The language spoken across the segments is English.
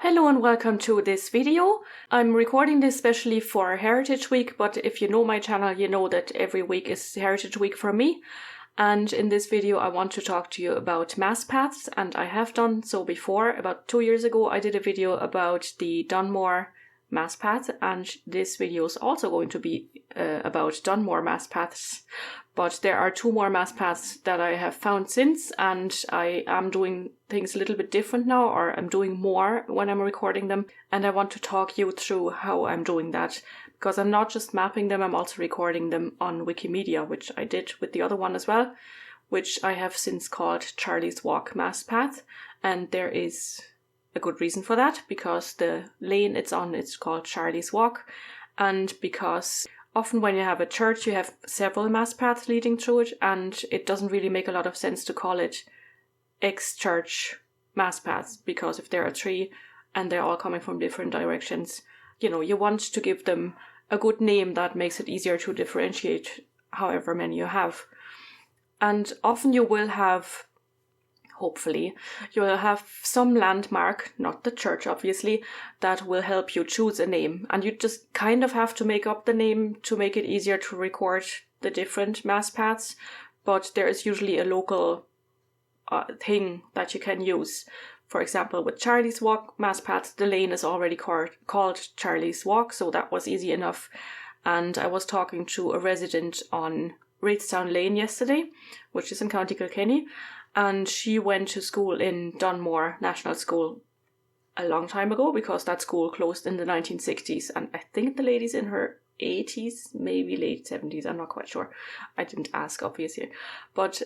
Hello and welcome to this video. I'm recording this especially for Heritage Week, but if you know my channel, you know that every week is Heritage Week for me. And in this video, I want to talk to you about mass paths, and I have done so before. About 2 years ago, I did a video about the Dunmore mass path, and this video is also going to be about Dunmore mass paths. But there are 2 more mass paths that I have found since, and I am doing things a little bit different now, or I'm doing more when I'm recording them. And I want to talk you through how I'm doing that, because I'm not just mapping them, I'm also recording them on Wikimedia, which I did with the other one as well, which I have since called Charlie's Walk mass path. And there is a good reason for that, because the lane it's on, it's called Charlie's Walk, and because often when you have a church, you have several mass paths leading through it, and it doesn't really make a lot of sense to call it ex-church mass paths, because if there are 3 and they're all coming from different directions, you want to give them a good name that makes it easier to differentiate however many you have. And often you will have, hopefully, you will have some landmark, not the church obviously, that will help you choose a name. And you just kind of have to make up the name to make it easier to record the different mass paths. But there is usually a local thing that you can use. For example, with Charlie's Walk mass path, the lane is already called Charlie's Walk, so that was easy enough. And I was talking to a resident on Ratestown Lane yesterday, which is in County Kilkenny, and she went to school in Dunmore National School a long time ago, because that school closed in the 1960s, and I think the lady's in her 80s, maybe late 70s, I'm not quite sure. I didn't ask, obviously. But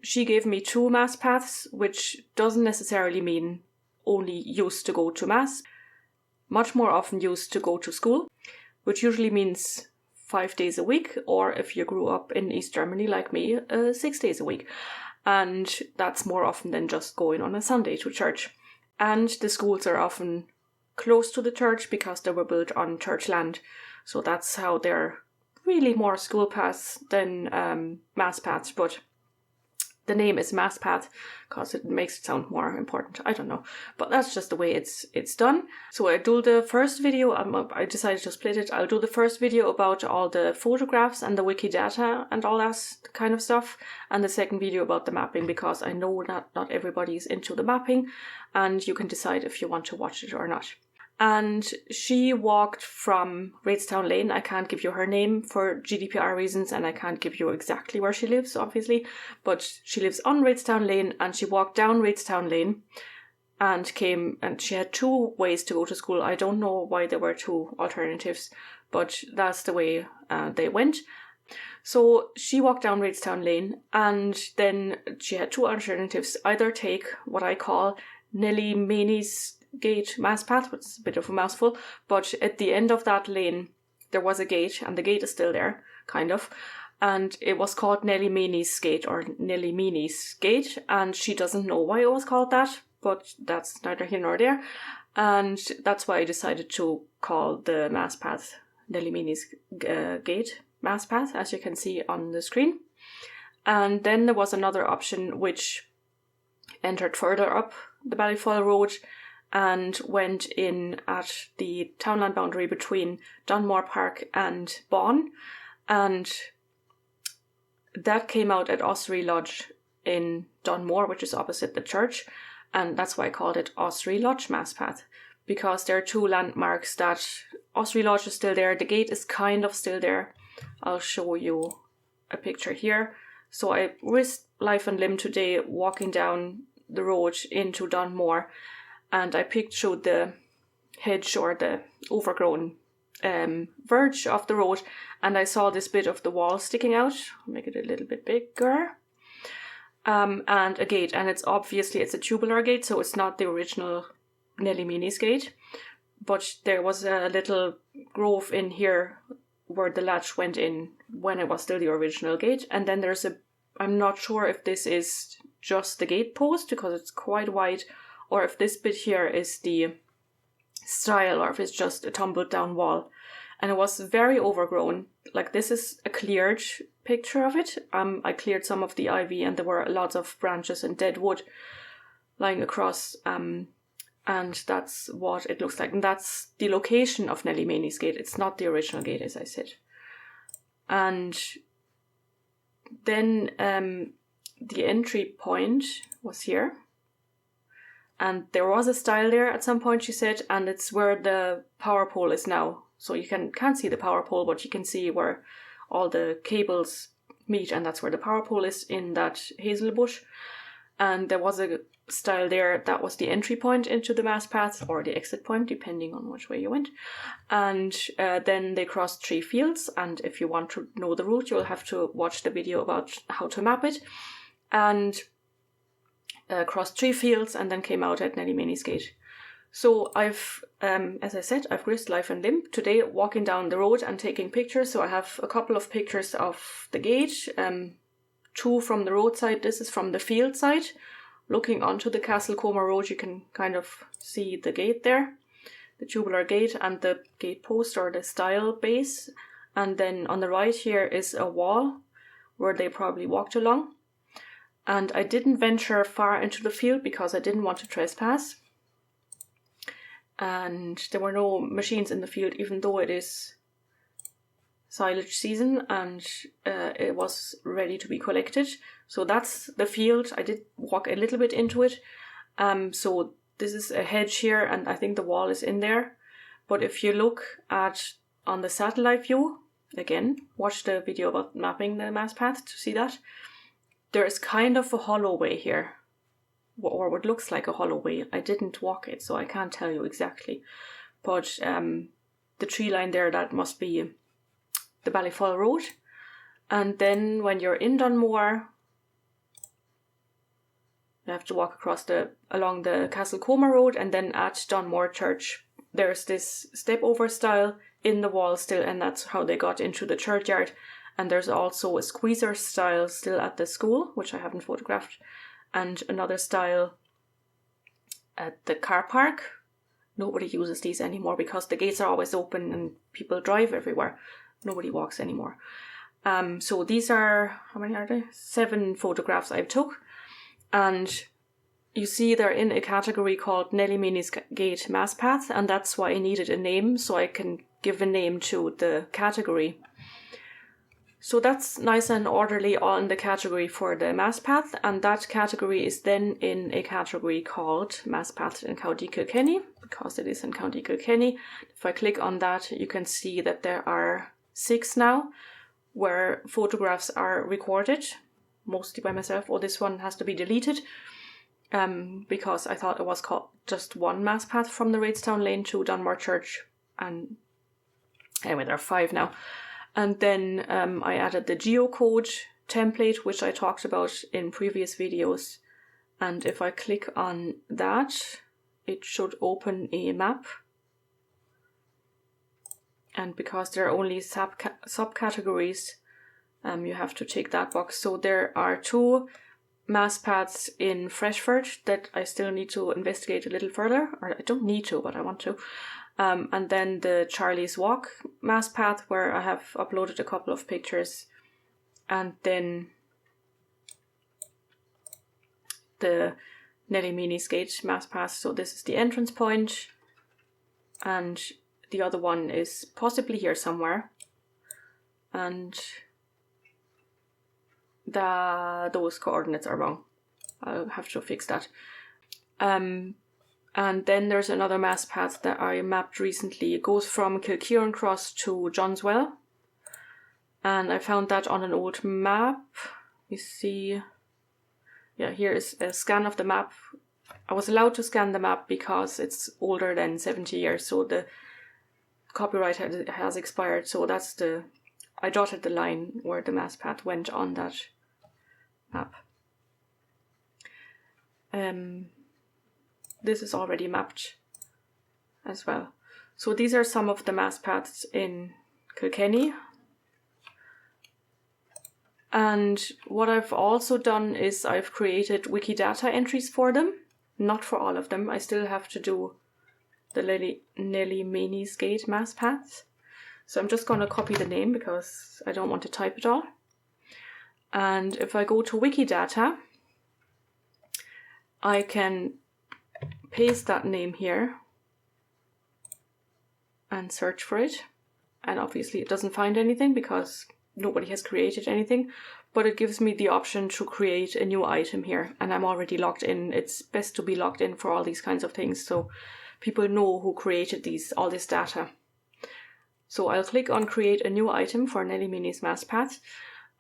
she gave me 2 mass paths, which doesn't necessarily mean only used to go to mass. Much more often used to go to school, which usually means 5 days a week, or if you grew up in East Germany like me, 6 days a week. And that's more often than just going on a Sunday to church. And the schools are often close to the church because they were built on church land. So that's how they're really more school paths than mass paths. But the name is mass path because it makes it sound more important. I don't know. But that's just the way it's done. So I do the first video. I decided to split it. I'll do the first video about all the photographs and the Wikidata and all that kind of stuff. And the second video about the mapping, because I know that not everybody is into the mapping. And you can decide if you want to watch it or not. And she walked from Ratestown Lane. I can't give you her name for GDPR reasons, and I can't give you exactly where she lives, obviously. But she lives on Ratestown Lane, and she walked down Ratestown Lane and came, and she had 2 ways to go to school. I don't know why there were 2 alternatives, but that's the way they went. So she walked down Ratestown Lane, and then she had 2 alternatives. Either take what I call Nelly, Meany's gate mass path, which is a bit of a mouthful, but at the end of that lane there was a gate, and the gate is still there, kind of, and it was called Nelly Meany's gate, or Nelly Meany's gate, and she doesn't know why it was called that, but that's neither here nor there, and that's why I decided to call the mass path Nelly Meany's gate mass path, as you can see on the screen. And then there was another option which entered further up the Ballyfoyle Road and went in at the townland boundary between Dunmore Park and Bawn, and that came out at Ossory Lodge in Dunmore, which is opposite the church, and that's why I called it Ossory Lodge mass path, because there are 2 landmarks that Ossory Lodge is still there, the gate is kind of still there. I'll show you a picture here. So I risked life and limb today walking down the road into Dunmore, and I peeked through the hedge, or the overgrown verge of the road, and I saw this bit of the wall sticking out. I'll make it a little bit bigger. And a gate, and it's a tubular gate, so it's not the original Nelly Meany's gate, but there was a little grove in here where the latch went in when it was still the original gate. And then there's I'm not sure if this is just the gate post because it's quite wide, or if this bit here is the stile, or if it's just a tumbled down wall. And it was very overgrown. Like, this is a cleared picture of it. I cleared some of the ivy, and there were lots of branches and dead wood lying across And that's what it looks like. And that's the location of Nelly Meany's gate. It's not the original gate, as I said. And then the entry point was here. And there was a stile there at some point, she said, and it's where the power pole is now. So you can't see the power pole, but you can see where all the cables meet, and that's where the power pole is, in that hazel bush. And there was a stile there that was the entry point into the mass path, or the exit point, depending on which way you went. And then they crossed 3 fields, and if you want to know the route, you'll have to watch the video about how to map it. And crossed 3 fields and then came out at Nelly Meany's gate. So I've, as I said, I've risked life and limb today walking down the road and taking pictures. So I have a couple of pictures of the gate, 2 from the roadside. This is from the field side. Looking onto the Castle Comer Road, you can kind of see the gate there, the tubular gate and the gate post or the stile base. And then on the right here is a wall where they probably walked along. And I didn't venture far into the field because I didn't want to trespass. And there were no machines in the field, even though it is silage season and it was ready to be collected. So that's the field. I did walk a little bit into it. So this is a hedge here, and I think the wall is in there. But if you look at on the satellite view, again, watch the video about mapping the mass path to see that. There is kind of a hollow way here, or what looks like a hollow way. I didn't walk it, so I can't tell you exactly. But the tree line there, that must be the Ballyfall Road. And then when you're in Dunmore, you have to walk along the Castle Comer Road, and then at Dunmore Church, there's this step-over stile in the wall still, and that's how they got into the churchyard. And there's also a squeezer stile still at the school, which I haven't photographed, and another stile at the car park. Nobody uses these anymore because the gates are always open and people drive everywhere. Nobody walks anymore. So these are, how many are they? 7 photographs I took. And you see they're in a category called Nelly Meany's Gate Mass Path, and that's why I needed a name, so I can give a name to the category. So that's nice and orderly on the category for the mass path, and that category is then in a category called Mass Path in County Kilkenny, because it is in County Kilkenny. If I click on that, you can see that there are 6 now where photographs are recorded, mostly by myself. Or this one has to be deleted because I thought it was called just one mass path from the Raidstown Lane to Dunmore Church. And anyway, there are 5 now. And then I added the geocode template, which I talked about in previous videos. And if I click on that, it should open a map. And because there are only subcategories, you have to tick that box. So there are 2 mass paths in Freshford that I still need to investigate a little further. Or I don't need to, but I want to. And then the Charlie's Walk mass path, where I have uploaded a couple of pictures. And then the Nelly Meany's Gate mass path. So this is the entrance point. And the other one is possibly here somewhere. And those coordinates are wrong. I'll have to fix that. And then there's another mass path that I mapped recently. It goes from Kilkieran Cross to John's Well. And I found that on an old map. You see, yeah, here is a scan of the map. I was allowed to scan the map because it's older than 70 years. So the copyright has expired. So that's I dotted the line where the mass path went on that map. This is already mapped as well. So these are some of the mass paths in Kilkenny. And what I've also done is I've created Wikidata entries for them. Not for all of them. I still have to do the Nelly Meany's Gate mass paths. So I'm just going to copy the name because I don't want to type it all. And if I go to Wikidata, I can paste that name here and search for it. And obviously it doesn't find anything because nobody has created anything, but it gives me the option to create a new item here, and I'm already logged in. It's best to be logged in for all these kinds of things so people know who created all this data. So I'll click on create a new item for Nelly Meany's mass path,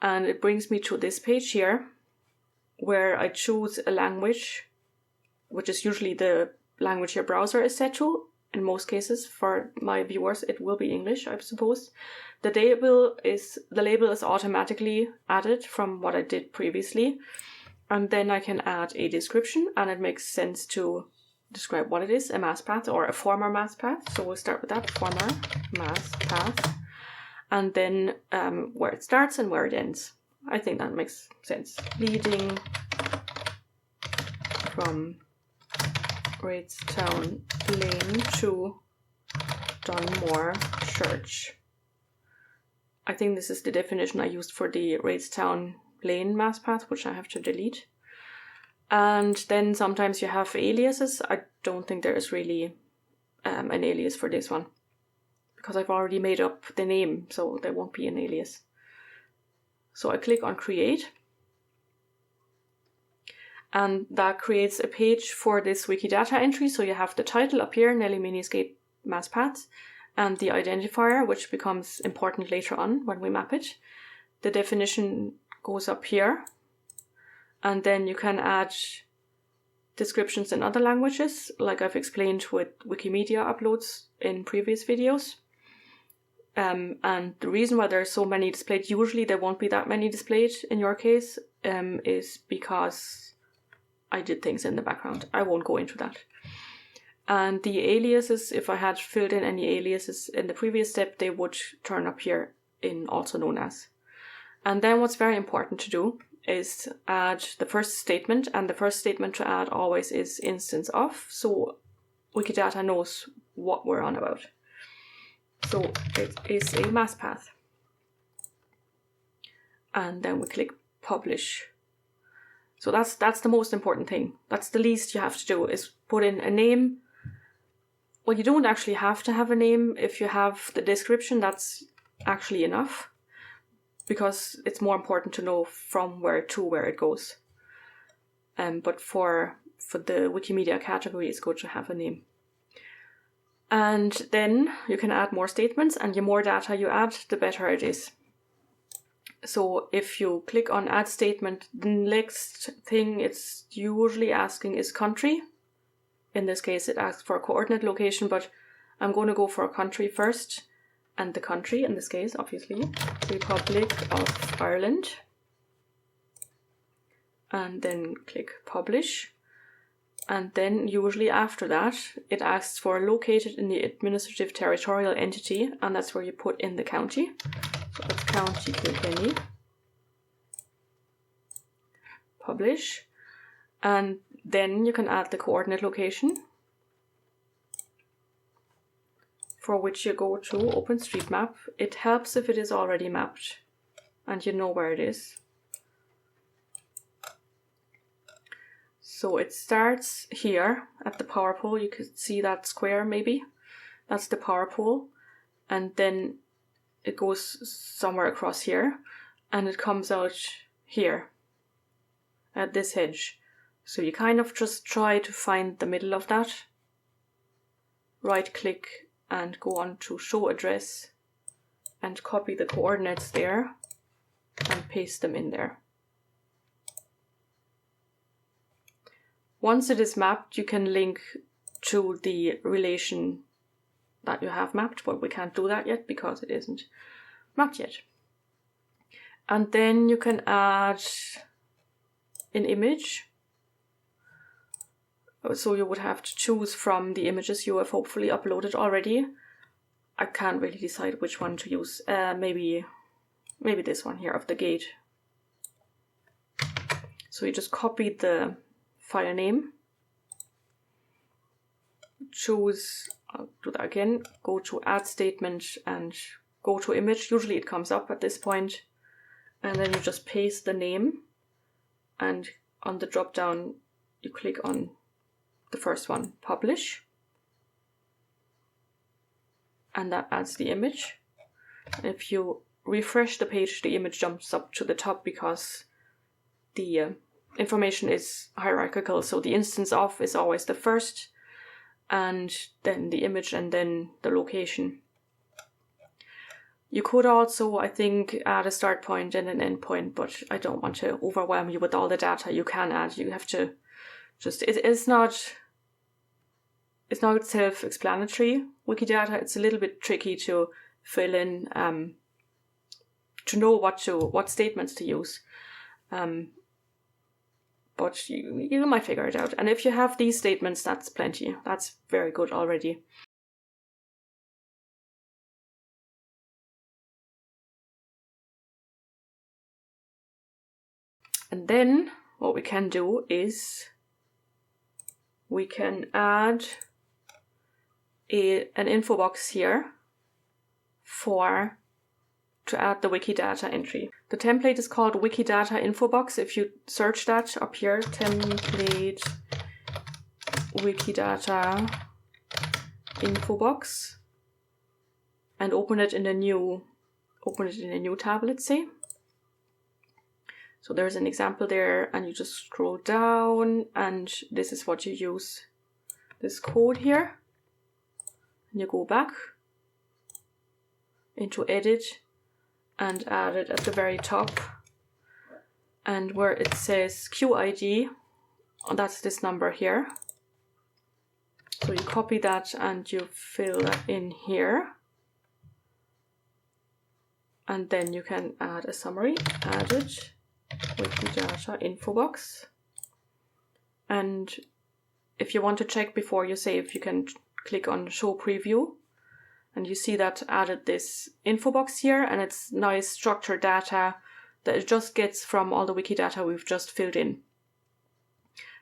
and it brings me to this page here where I choose a language, which is usually the language your browser is set to. In most cases, for my viewers, it will be English, I suppose. The label is automatically added from what I did previously, and then I can add a description, and it makes sense to describe what it is, a mass path or a former mass path. So we'll start with that, former mass path, and then where it starts and where it ends. I think that makes sense. Leading from Raidstown Lane to Dunmore Church. I think this is the definition I used for the Raidstown Lane mass path, which I have to delete. And then sometimes you have aliases. I don't think there is really an alias for this one, because I've already made up the name, so there won't be an alias. So I click on create, and that creates a page for this Wikidata entry. So you have the title up here, Nelly Meany's Gate Mass Path, and the identifier, which becomes important later on when we map it. The definition goes up here, and then you can add descriptions in other languages, like I've explained with Wikimedia uploads in previous videos. And the reason why there are so many displayed, usually there won't be that many displayed in your case, is because I did things in the background. I won't go into that. And the aliases, if I had filled in any aliases in the previous step, they would turn up here in also known as. And then what's very important to do is add the first statement, and the first statement to add always is instance of, so Wikidata knows what we're on about. So it is a mass path. And then we click publish. So that's the most important thing. That's the least you have to do, is put in a name. Well, you don't actually have to have a name. If you have the description, that's actually enough, because it's more important to know from where to where it goes. But for the Wikimedia category, it's good to have a name. And then you can add more statements, and the more data you add, the better it is. So if you click on add statement, the next thing it's usually asking is country. In this case, it asks for a coordinate location, but I'm going to go for a country first. And the country, in this case, obviously, Republic of Ireland. And then click publish. And then usually after that, it asks for located in the administrative territorial entity, and that's where you put in the county. So that's County Kilkenny. Publish. And then you can add the coordinate location, for which you go to OpenStreetMap. It helps if it is already mapped and you know where it is. So it starts here at the power pole. You can see that square maybe. That's the power pole. And then it goes somewhere across here, and it comes out here at this hedge. So you kind of just try to find the middle of that. Right click and go on to show address and copy the coordinates there and paste them in there. Once it is mapped, you can link to the relation that you have mapped, but we can't do that yet because it isn't mapped yet. And then you can add an image. So you would have to choose from the images you have hopefully uploaded already. I can't really decide which one to use. Maybe this one here of the gate. So you just copy the file name, choose, I'll do that again, go to add statement and go to image. Usually it comes up at this point, and then you just paste the name, and on the drop down you click on the first one, publish, and that adds the image. If you refresh the page, the image jumps up to the top because the information is hierarchical, so the instance of is always the first, and then the image, and then the location. You could also, I think, add a start point and an end point, but I don't want to overwhelm you with all the data you can add. You have to just, it's not self-explanatory, Wikidata. It's a little bit tricky to fill in, to know what statements to use. But you might figure it out. And if you have these statements, that's plenty. That's very good already. And then what we can do is we can add an info box here to add the Wikidata entry. The template is called Wikidata info box. If you search that up here, template Wikidata info box, and open it in a new tab, let's say. So there's an example there, and you just scroll down, and this is what you use. This code here, and you go back into edit and add it at the very top, and where it says QID, that's this number here. So you copy that and you fill that in here, and then you can add a summary. Added Wikidata info box, and if you want to check before you save, you can click on show preview, and you see that added this info box here, and it's nice structured data that it just gets from all the Wikidata we've just filled in.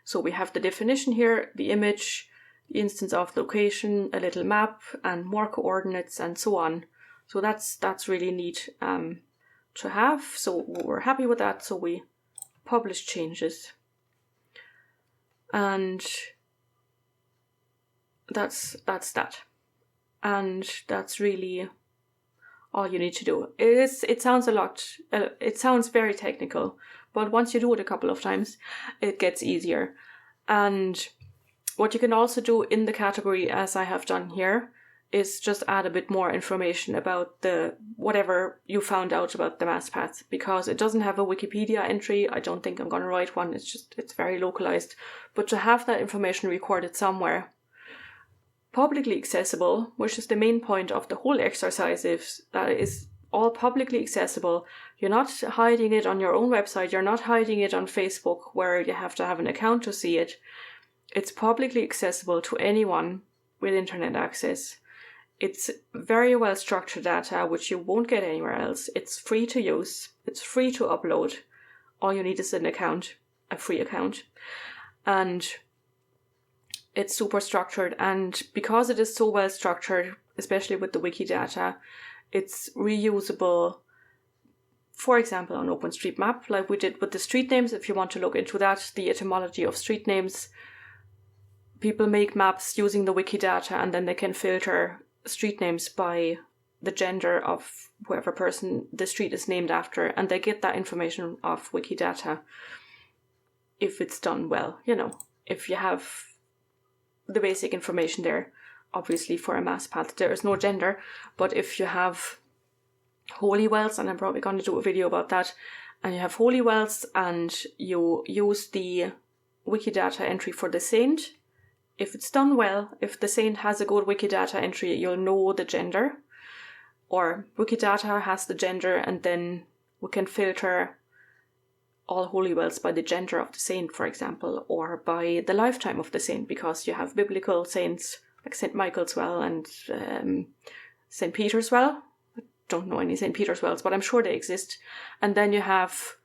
So we have the definition here, the image, the instance of location, a little map, and more coordinates, and so on. So that's really neat to have. So we're happy with that, so we publish changes, and that's that, and that's really all you need to do. It sounds a lot, it sounds very technical, but once you do it a couple of times, it gets easier. And what you can also do in the category, as I have done here, is just add a bit more information about whatever you found out about the mass path, because it doesn't have a Wikipedia entry. I don't think I'm going to write one. It's very localized. But to have that information recorded somewhere, publicly accessible, which is the main point of the whole exercise, is that it is all publicly accessible. You're not hiding it on your own website. You're not hiding it on Facebook where you have to have an account to see it. It's publicly accessible to anyone with internet access. It's very well structured data, which you won't get anywhere else. It's free to use. It's free to upload. All you need is an account, a free account. And it's super structured. And because it is so well structured, especially with the Wikidata, it's reusable. For example, on OpenStreetMap, like we did with the street names. If you want to look into that, the etymology of street names, people make maps using the Wikidata, and then they can filter street names by the gender of whoever person the street is named after, and they get that information off Wikidata if it's done well. You know, if you have the basic information there. Obviously for a mass path there is no gender, but if you have holy wells, and I'm probably going to do a video about that, and you have holy wells and you use the Wikidata entry for the saint, if it's done well, if the saint has a good Wikidata entry, you'll know the gender, or Wikidata has the gender, and then we can filter all holy wells by the gender of the saint, for example, or by the lifetime of the saint, because you have biblical saints like St. Michael's Well and St. Peter's Well. I don't know any St. Peter's Wells, but I'm sure they exist. And then you have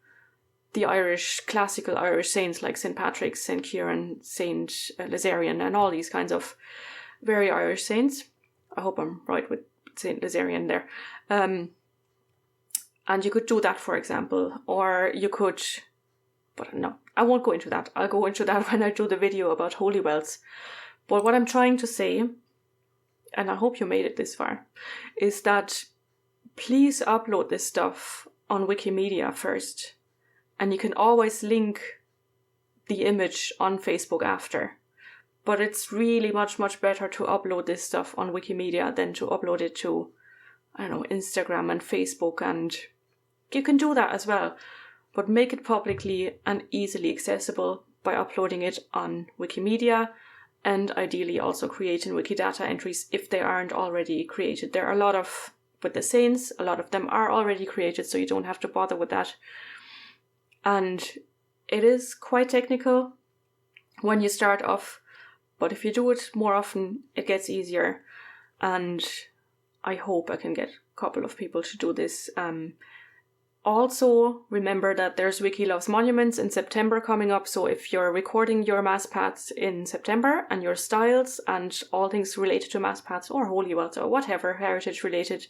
the classical Irish saints like St. Patrick's, St. Kieran, St. Lazarian, and all these kinds of very Irish saints. I hope I'm right with St. Lazarian there. And you could do that, for example, or you could But no, I won't go into that. I'll go into that when I do the video about holy wells. But what I'm trying to say, and I hope you made it this far, is that please upload this stuff on Wikimedia first. And you can always link the image on Facebook after. But it's really much, much better to upload this stuff on Wikimedia than to upload it to, I don't know, Instagram and Facebook. And you can do that as well. But make it publicly and easily accessible by uploading it on Wikimedia, and ideally also creating Wikidata entries if they aren't already created. There are a lot of, with the saints, a lot of them are already created, so you don't have to bother with that. And it is quite technical when you start off, but if you do it more often, it gets easier. And I hope I can get a couple of people to do this. Also, remember that there's Wiki Loves Monuments in September coming up, so if you're recording your mass paths in September and your styles and all things related to mass paths or holy wells or whatever heritage related,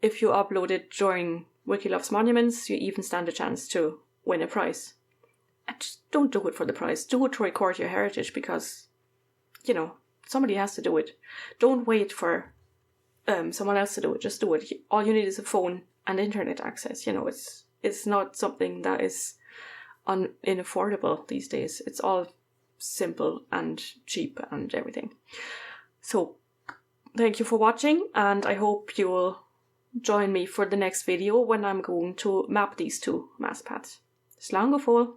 if you upload it during Wiki Loves Monuments, you even stand a chance to win a prize. And just don't do it for the prize, do it to record your heritage, because, you know, somebody has to do it. Don't wait for someone else to do it, just do it. All you need is a phone and internet access. You know, it's not something that is unaffordable these days. It's all simple and cheap and everything. So thank you for watching, and I hope you will join me for the next video when I'm going to map these two mass paths. Slán go fóill.